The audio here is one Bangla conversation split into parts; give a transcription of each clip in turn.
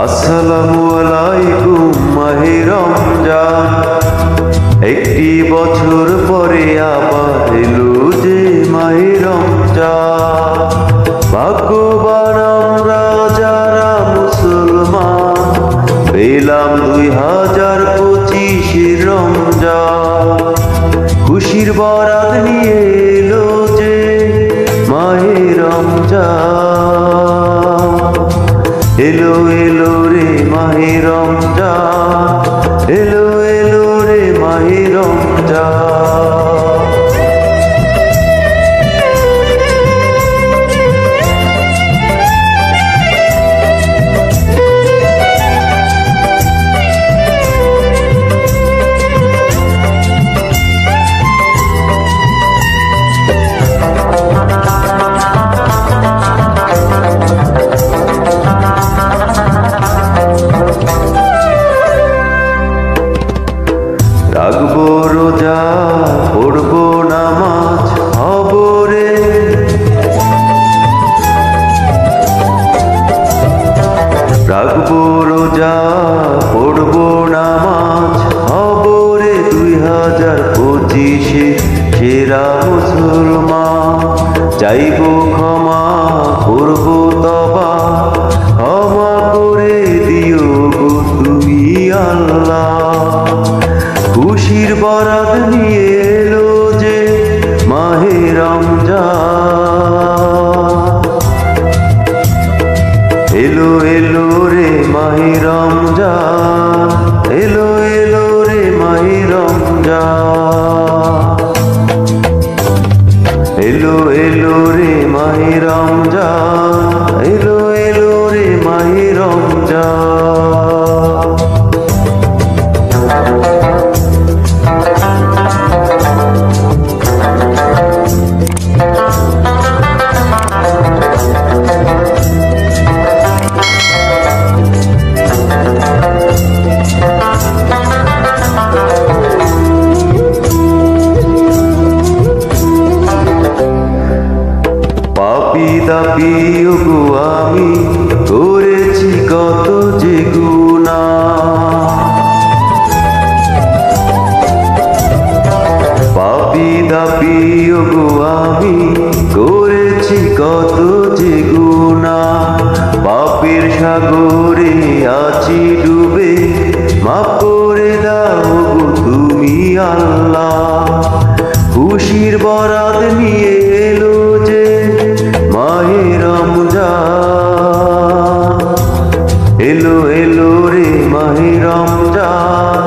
আসসালামু আলাইকুম মাহে রমজান, একটি বছর পরে আবার এলো যে মাহে রমজান। ভাগ্যবান আমরা যারা মুসলমান, পেলাম 2025 রমজান। খুশির বরাত নিয়ে এলো যে মাহে রমজান। এলো এলো রে মাহে রমজান, এলো এলো রে মাহে রমজান। রাখবো রোজা, পড়বো নামাজ, হব রে রাখবো রোজা, পড়বো নামাজ, হব রে 2025 সেরা মুসলমান। চাইবো ক্ষমা, করবো তওবা, ক্ষমা করে দিও গো তুমি আল্লাহ। খুশির বরাত নিয়ে এলো যে মাহে রমজান। এলো এলো রে মাহে রমজান, এলো এলো রে মাহে রমজান। এলো এলো রে মাহে রমজান, এলো এলো রে মাহে রমজান। পাপী দাপী ওগো আমি করেছি কত যে গুনাহ। পাপী দাপী ওগো আমি করেছি কত যে গুনাহ। পাপের সাগরে আছি ডুবে, মাফ করে দাও গো তুমি আল্লাহ। খুশির বরাত নিয়ে এলো যে মাহে রমজান। এলো এলো রে মাহে রমজান,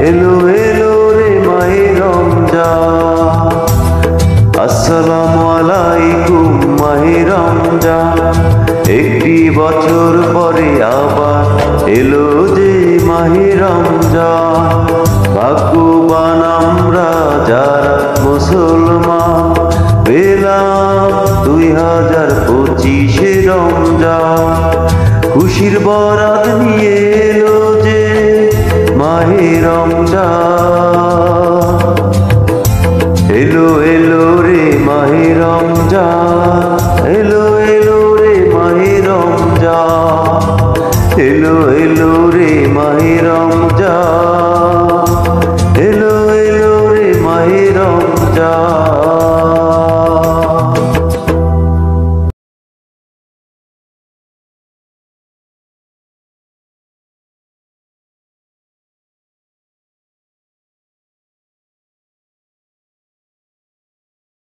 এলো এলো রে মাহে রমজান। আসসালামু আলাইকুম মাহে রমজান, একটি বছর পরে আবার এলো যে মাহে রমজান। ভাগ্যবান আমরা যারা মুসলমান, পেলাম 2025 রমজান। খুশির বরাত নিয়ে এলো যে মাহে রমজান।